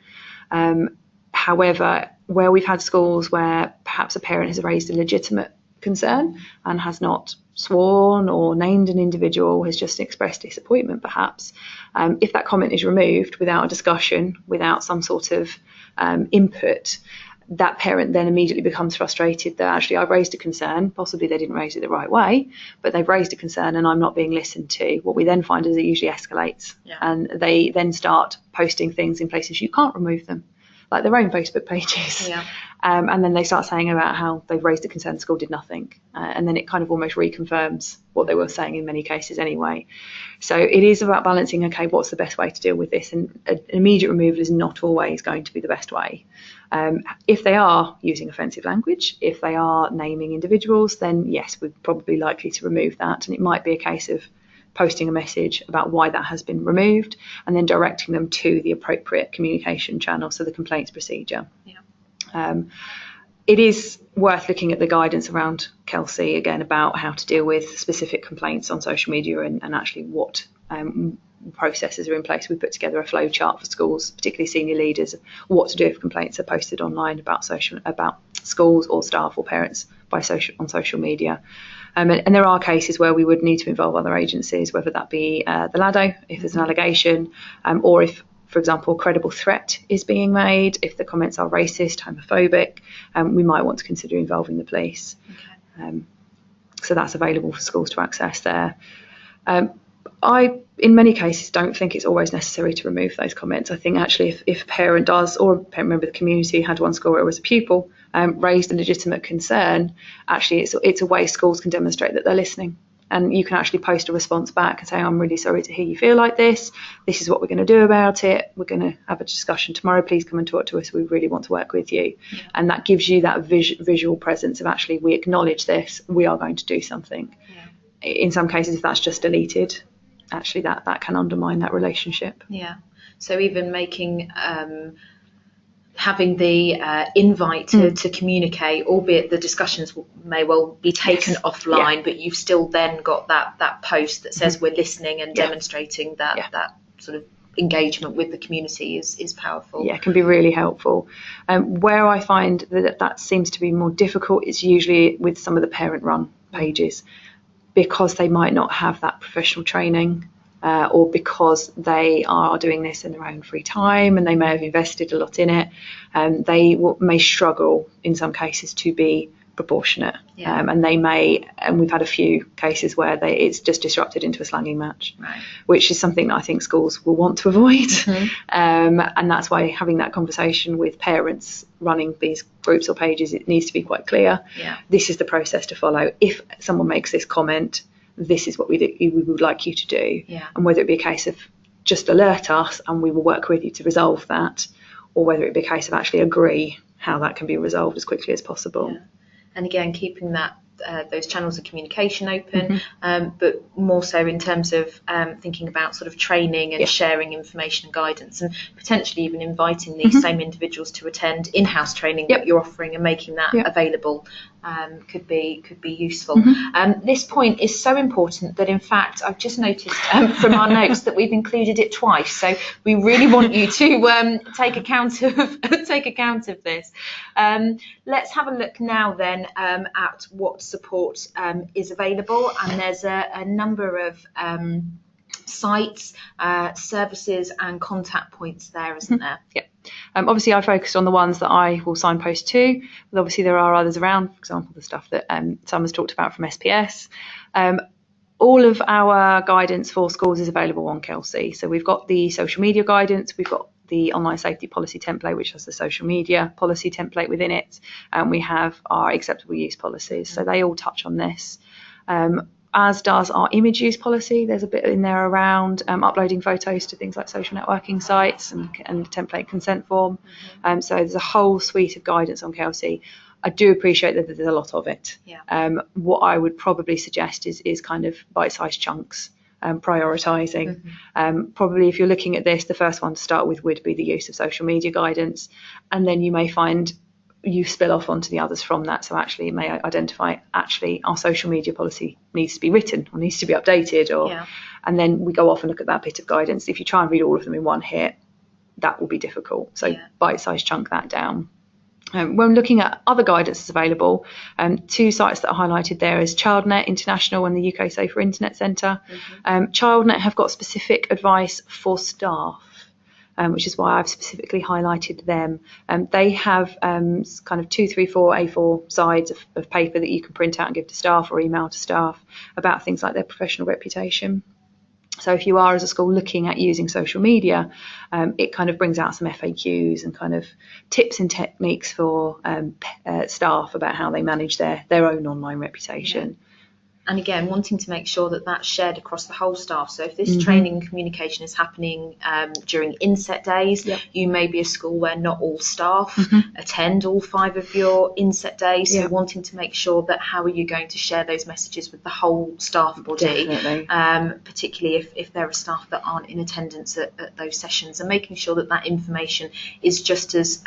Speaker 2: However, where we've had schools where perhaps a parent has raised a legitimate concern and has not sworn or named an individual, has just expressed disappointment perhaps, if that comment is removed without a discussion, without some sort of input, that parent then immediately becomes frustrated that actually I've raised a concern, possibly they didn't raise it the right way, but they've raised a concern and I'm not being listened to. What we then find is it usually escalates, and they then start posting things in places you can't remove them, like their own Facebook pages. And then they start saying about how they've raised a concern, the school did nothing. And then it kind of almost reconfirms what they were saying in many cases anyway. So it is about balancing, okay, what's the best way to deal with this? And an immediate removal is not always going to be the best way. If they are using offensive language, if they are naming individuals, then yes, we're probably likely to remove that. And it might be a case of posting a message about why that has been removed and then directing them to the appropriate communication channel, so the complaints procedure. It is worth looking at the guidance around Kelsey again about how to deal with specific complaints on social media and actually what processes are in place. We put together a flow chart for schools, particularly senior leaders, what to do if complaints are posted online about schools or staff or parents on social media. And there are cases where we would need to involve other agencies, whether that be the LADO, if there's an allegation, or if, for example, a credible threat is being made, if the comments are racist, homophobic, we might want to consider involving the police. So that's available for schools to access there. I, in many cases, don't think it's always necessary to remove those comments. I think actually if a parent does, or a parent member of the community had one school where it was a pupil, raised a legitimate concern, actually it's a way schools can demonstrate that they're listening. And you can actually post a response back and say, I'm really sorry to hear you feel like this. This is what we're going to do about it. We're going to have a discussion tomorrow. Please come and talk to us. We really want to work with you. And that gives you that visual presence of actually, we acknowledge this. We are going to do something. In some cases, if that's just deleted, actually that can undermine that relationship.
Speaker 1: Yeah. So even making having the invite to communicate, albeit the discussions may well be taken offline, but you've still then got that post that says we're listening and demonstrating that sort of engagement with the community is powerful.
Speaker 2: Yeah, it can be really helpful. Where I find that seems to be more difficult is usually with some of the parent-run pages, because they might not have that professional training. Or because they are doing this in their own free time and they may have invested a lot in it, they may struggle in some cases to be proportionate. And we've had a few cases where it's just disrupted into a slanging match, which is something that I think schools will want to avoid. And that's why having that conversation with parents running these groups or pages, it needs to be quite clear. This is the process to follow. If someone makes this comment, this is what we would like you to do. And whether it be a case of just alert us and we will work with you to resolve that, or whether it be a case of actually agree how that can be resolved as quickly as possible.
Speaker 1: And again, keeping that those channels of communication open, but more so in terms of thinking about sort of training and sharing information and guidance, and potentially even inviting these same individuals to attend in-house training that you're offering and making that available could be useful. This point is so important that in fact I've just noticed from our notes that we've included it twice, so we really want you to take account of this. Let's have a look now then at what support is available, and there's a number of sites, services and contact points there, isn't there?
Speaker 2: Obviously I focused on the ones that I will signpost to, but obviously there are others around, for example the stuff that Summer's talked about from SPS. All of our guidance for schools is available on Kelsey. So we've got the social media guidance, we've got the online safety policy template, which has the social media policy template within it, and we have our acceptable use policies. So they all touch on this. As does our image use policy. There's a bit in there around uploading photos to things like social networking sites and template consent form. So there's a whole suite of guidance on Kelsey. I do appreciate that there's a lot of it. What I would probably suggest is kind of bite-sized chunks, prioritising. Probably if you're looking at this, the first one to start with would be the use of social media guidance, and then you may find you spill off onto the others from that. So actually it may identify our social media policy needs to be written or needs to be updated, and then we go off and look at that bit of guidance. If you try and read all of them in one hit, that will be difficult. So bite-sized chunk that down. When looking at other guidance that's available, two sites that are highlighted there is ChildNet International and the UK Safer Internet Centre. ChildNet have got specific advice for staff, which is why I've specifically highlighted them. They have kind of 2, 3, 4 A4 sides of paper that you can print out and give to staff or email to staff about things like their professional reputation. So if you are as a school looking at using social media, it kind of brings out some FAQs and kind of tips and techniques for staff about how they manage their own online reputation.
Speaker 1: And again, wanting to make sure that that's shared across the whole staff. So if this training and communication is happening during inset days, you may be a school where not all staff attend all 5 of your inset days. So wanting to make sure that how are you going to share those messages with the whole staff body, particularly if there are staff that aren't in attendance at those sessions, and making sure that that information is just as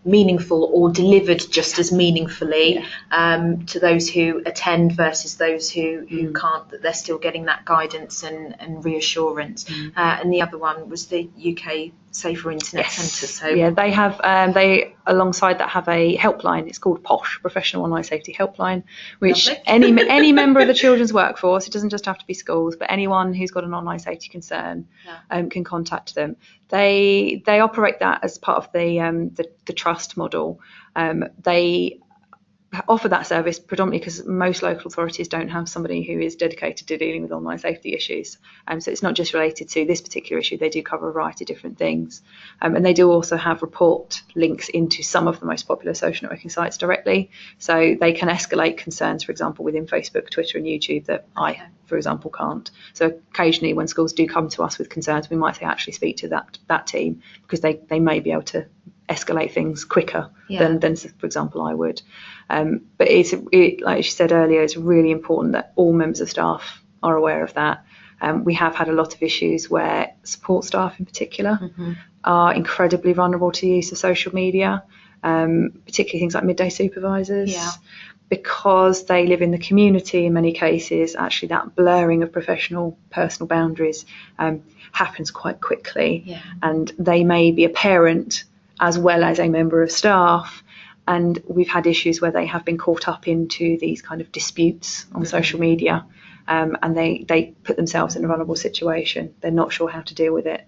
Speaker 1: meaningful or delivered just as meaningfully to those who attend versus those who can't, that they're still getting that guidance and reassurance. And the other one was the UK Safer Internet Centre. So
Speaker 2: they have they alongside that have a helpline. It's called POSH, Professional Online Safety Helpline, which any member of the children's workforce, it doesn't just have to be schools, but anyone who's got an online safety concern can contact them. They operate that as part of the trust model. They offer that service predominantly because most local authorities don't have somebody who is dedicated to dealing with online safety issues. So it's not just related to this particular issue. They do cover a variety of different things. And they do also have report links into some of the most popular social networking sites directly. So they can escalate concerns, for example, within Facebook, Twitter and YouTube that I, for example, can't. So occasionally when schools do come to us with concerns, we might say actually speak to that team, because they may be able to escalate things quicker than, for example, I would. But like she said earlier, it's really important that all members of staff are aware of that. We have had a lot of issues where support staff in particular are incredibly vulnerable to the use of social media, particularly things like midday supervisors.
Speaker 1: Yeah.
Speaker 2: Because they live in the community in many cases, actually that blurring of professional personal boundaries happens quite quickly.
Speaker 1: Yeah.
Speaker 2: And they may be a parent as well as a member of staff. And we've had issues where they have been caught up into these kind of disputes on social media, and they put themselves in a vulnerable situation. They're not sure how to deal with it.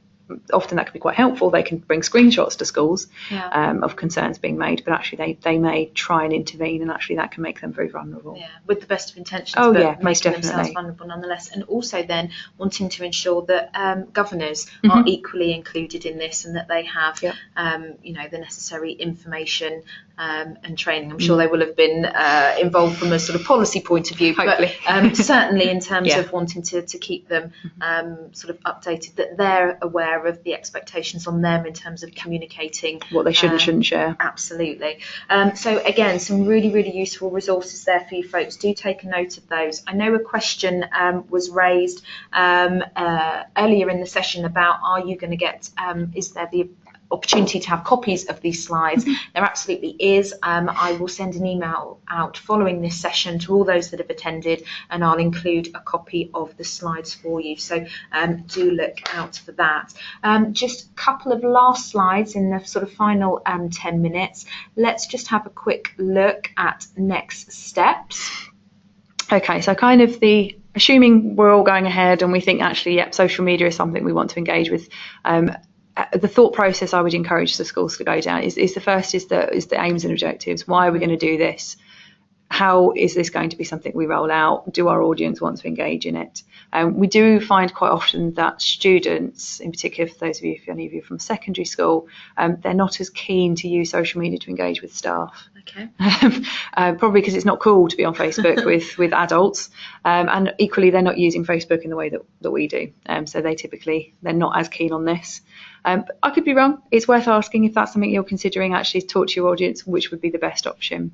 Speaker 2: Often that can be quite helpful. They can bring screenshots to schools of concerns being made, but actually they may try and intervene, and actually that can make them very vulnerable.
Speaker 1: Yeah, with the best of intentions,
Speaker 2: Oh,
Speaker 1: but
Speaker 2: yeah,
Speaker 1: making
Speaker 2: most
Speaker 1: themselves
Speaker 2: definitely.
Speaker 1: vulnerable nonetheless. And also then wanting to ensure that governors are equally included in this, and that they have, the necessary information and training. I'm sure they will have been involved from a sort of policy point of view,
Speaker 2: Hopefully.
Speaker 1: but certainly in terms of wanting to keep them sort of updated, that they're aware of the expectations on them in terms of communicating
Speaker 2: What they should and shouldn't share.
Speaker 1: Absolutely. So again, some really, really useful resources there for you folks. Do take a note of those. I know a question was raised earlier in the session about, are you going to get, is there the opportunity to have copies of these slides? There absolutely is. I will send an email out following this session to all those that have attended, and I'll include a copy of the slides for you. So do look out for that. Just a couple of last slides in the sort of final 10 minutes. Let's just have a quick look at next steps.
Speaker 2: Okay, so kind of assuming we're all going ahead and we think actually, yep, social media is something we want to engage with. The thought process I would encourage the schools to go down is the first is the aims and objectives. Why are we going to do this? How is this going to be something we roll out? Do our audience want to engage in it? We do find quite often that students, in particular for those of you, if any of you from secondary school, they're not as keen to use social media to engage with staff.
Speaker 1: Okay.
Speaker 2: Probably because it's not cool to be on Facebook with adults, and equally they're not using Facebook in the way that we do. So they're not as keen on this. But I could be wrong. It's worth asking if that's something you're considering, actually talk to your audience, which would be the best option.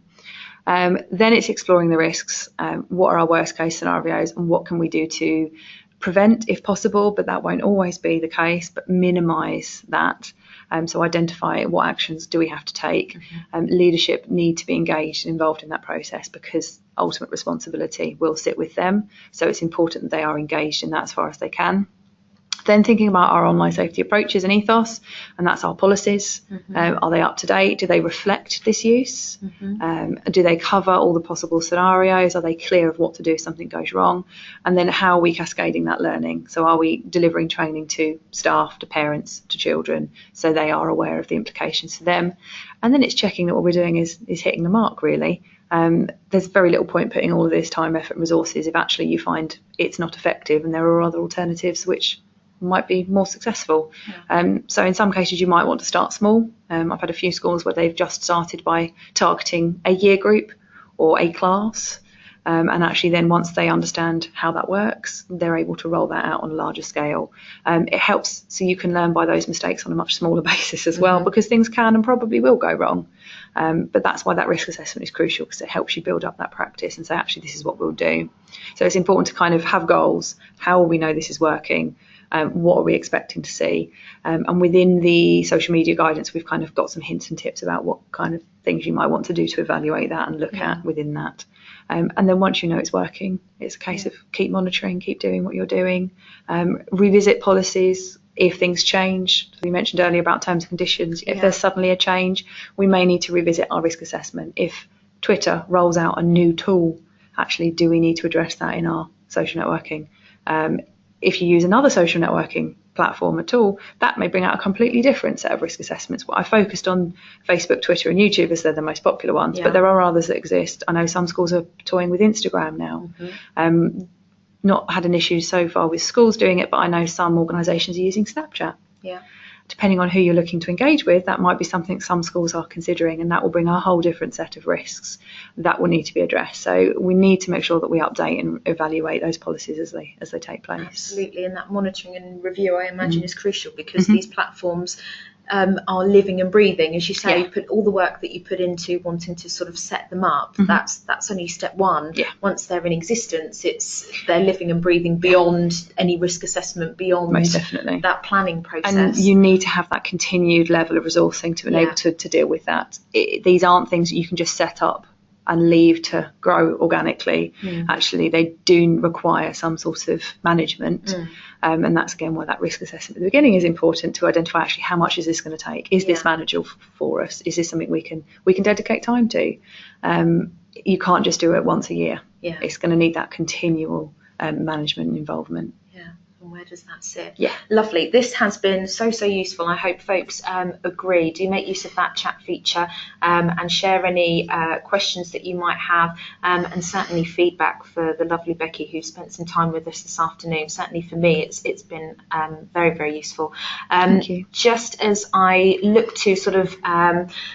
Speaker 2: Then it's exploring the risks. What are our worst case scenarios, and what can we do to prevent if possible, but that won't always be the case, but minimise that. So identify what actions do we have to take. Leadership need to be engaged and involved in that process, because ultimate responsibility will sit with them. So it's important that they are engaged in that as far as they can. Then thinking about our online safety approaches and ethos, and that's our policies. Are they up to date? Do they reflect this use? Do they cover all the possible scenarios? Are they clear of what to do if something goes wrong? And then how are we cascading that learning? So are we delivering training to staff, to parents, to children, so they are aware of the implications for them? And then it's checking that what we're doing is hitting the mark, really. There's very little point putting all of this time, effort and resources if actually you find it's not effective and there are other alternatives which might be more successful. So in some cases you might want to start small. I've had a few schools where they've just started by targeting a year group or a class, and actually then once they understand how that works, they're able to roll that out on a larger scale. It helps so you can learn by those mistakes on a much smaller basis as well, because things can and probably will go wrong. But that's why that risk assessment is crucial, because it helps you build up that practice and say, actually, this is what we'll do. So it's important to kind of have goals. How will we know this is working? What are we expecting to see? And within the social media guidance, we've kind of got some hints and tips about what kind of things you might want to do to evaluate that and look at within that. And then once you know it's working, it's a case of keep monitoring, keep doing what you're doing, revisit policies if things change. We mentioned earlier about terms and conditions. If there's suddenly a change, we may need to revisit our risk assessment. If Twitter rolls out a new tool, actually, do we need to address that in our social networking? If you use another social networking platform at all, that may bring out a completely different set of risk assessments. Well, I focused on Facebook, Twitter and YouTube as they're the most popular ones, but there are others that exist. I know some schools are toying with Instagram now. Not had an issue so far with schools doing it, but I know some organisations are using Snapchat. Depending on who you're looking to engage with, that might be something some schools are considering, and that will bring a whole different set of risks that will need to be addressed. So we need to make sure that we update and evaluate those policies as they take place.
Speaker 1: Absolutely, and that monitoring and review, I imagine, is crucial, because these platforms are living and breathing. As you say,
Speaker 2: Yeah.
Speaker 1: you put all the work that you put into wanting to sort of set them up.
Speaker 2: Mhm.
Speaker 1: That's only step one.
Speaker 2: Yeah.
Speaker 1: Once they're in existence, they're living and breathing beyond any risk assessment, beyond
Speaker 2: Most definitely.
Speaker 1: that planning process.
Speaker 2: And you need to have that continued level of resourcing to enable to deal with that. These aren't things that you can just set up and leave to grow organically. Actually, they do require some sort of management. And that's again why that risk assessment at the beginning is important, to identify actually how much is this going to take? Is this manageable for us? Is this something we can dedicate time to? You can't just do it once a year. It's going to need that continual management and involvement.
Speaker 1: And where does that sit?
Speaker 2: Yeah.
Speaker 1: Lovely. This has been so useful. I hope folks agree. Do make use of that chat feature and share any questions that you might have, and certainly feedback for the lovely Becky who spent some time with us this afternoon. Certainly for me, it's been very useful.
Speaker 2: Thank you.
Speaker 1: Just as I look to sort of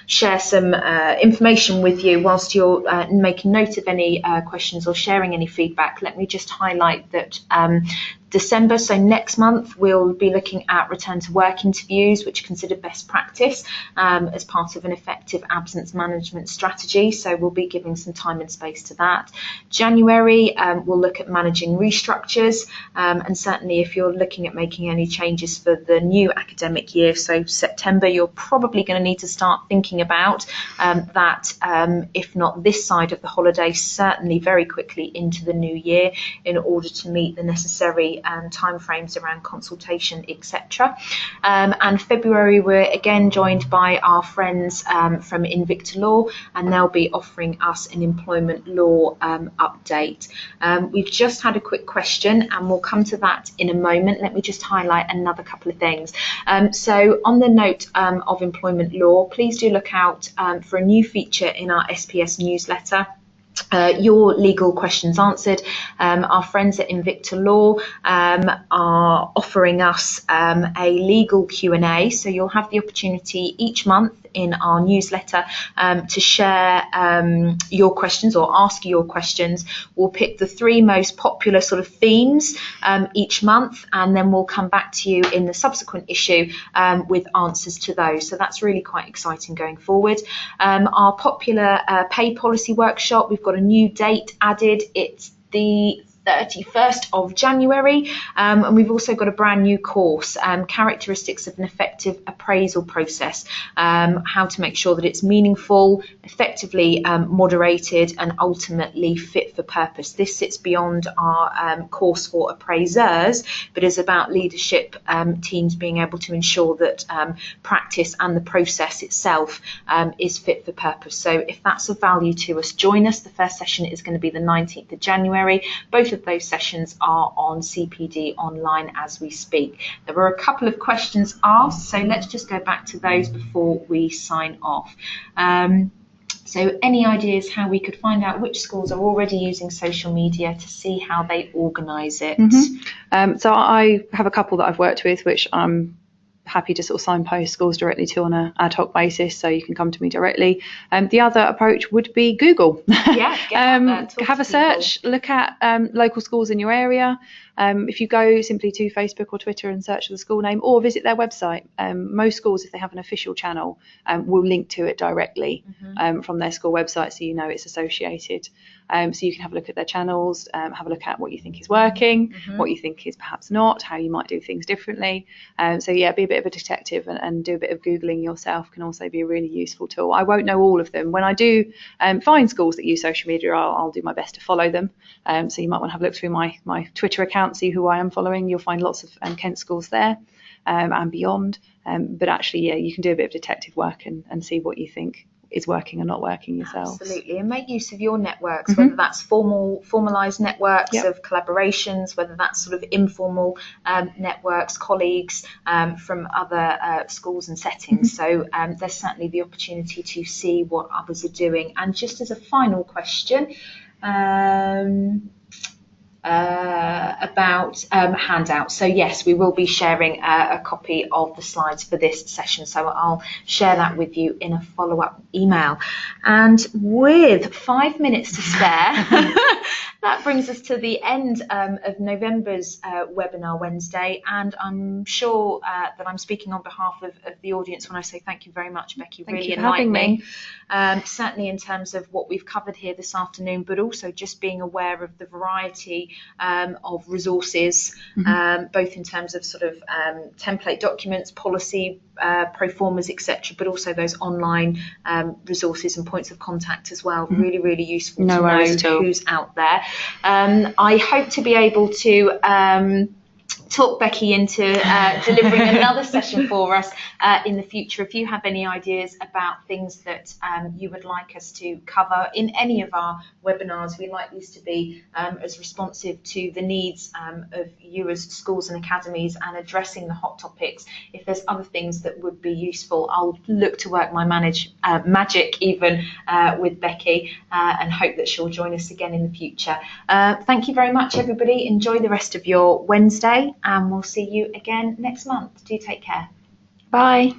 Speaker 1: share some information with you whilst you're making note of any questions or sharing any feedback, let me just highlight that December, so next month, we'll be looking at return to work interviews, which are considered best practice as part of an effective absence management strategy. So we'll be giving some time and space to that. January, we'll look at managing restructures, and certainly if you're looking at making any changes for the new academic year, so September, you're probably going to need to start thinking about that, if not this side of the holiday, certainly very quickly into the new year, in order to meet the necessary timeframes around consultation, etc. And February, we're again joined by our friends from Invicta Law, and they'll be offering us an employment law update. We've just had a quick question, and we'll come to that in a moment. Let me just highlight another couple of things. So on the note of employment law, please do look out for a new feature in our SPS newsletter. Your legal questions answered. Our friends at Invicta Law are offering us a legal Q&A, so you'll have the opportunity each month in our newsletter to share your questions or ask your questions. We'll pick the 3 most popular sort of themes each month, and then we'll come back to you in the subsequent issue with answers to those. So that's really quite exciting going forward. Our popular pay policy workshop, we've got a new date added. It's the 31st of January, and we've also got a brand new course, characteristics of an effective appraisal process, how to make sure that it's meaningful, effectively moderated, and ultimately fit for purpose. This sits beyond our course for appraisers, but is about leadership teams being able to ensure that practice and the process itself is fit for purpose. So if that's of value to us, join us. The first session is going to be the 19th of January. Both of those sessions are on CPD online as we speak. There were a couple of questions asked, so let's just go back to those before we sign off. So any ideas how we could find out which schools are already using social media to see how they organise it?
Speaker 2: So I have a couple that I've worked with, which I'm happy to sort of signpost schools directly to on an ad hoc basis, so you can come to me directly. The other approach would be Google. Have a search, look at local schools in your area. If you go simply to Facebook or Twitter and search for the school name, or visit their website, most schools, if they have an official channel, will link to it directly from their school website, so you know it's associated. So you can have a look at their channels, have a look at what you think is working, what you think is perhaps not, how you might do things differently. So yeah, be a bit of a detective and do a bit of Googling yourself can also be a really useful tool. I won't know all of them. When I do find schools that use social media, I'll do my best to follow them. So you might want to have a look through my Twitter account, see who I am following. You'll find lots of Kent schools there and beyond. But actually, yeah, you can do a bit of detective work and see what you think is working and not working yourself.
Speaker 1: Absolutely, and make use of your networks, whether that's formalised networks of collaborations, whether that's sort of informal networks, colleagues from other schools and settings. So there's certainly the opportunity to see what others are doing. And just as a final question, about handouts. So yes, we will be sharing a copy of the slides for this session. So I'll share that with you in a follow-up email. And with 5 minutes to spare, that brings us to the end of November's webinar Wednesday. And I'm sure that I'm speaking on behalf of the audience when I say thank you very much, Becky.
Speaker 2: Thank
Speaker 1: really
Speaker 2: you for having me.
Speaker 1: Certainly in terms of what we've covered here this afternoon, but also just being aware of the variety of resources, both in terms of sort of template documents, policy, pro formas, etc., but also those online resources and points of contact as well. Really, really useful to know who's out there. I hope to be able to talk Becky into delivering another session for us in the future. If you have any ideas about things that you would like us to cover in any of our webinars, we like these to be as responsive to the needs of you as schools and academies and addressing the hot topics. If there's other things that would be useful, I'll look to work my magic even with Becky and hope that she'll join us again in the future. Thank you very much, everybody. Enjoy the rest of your Wednesday, and we'll see you again next month. Do take care.
Speaker 2: Bye.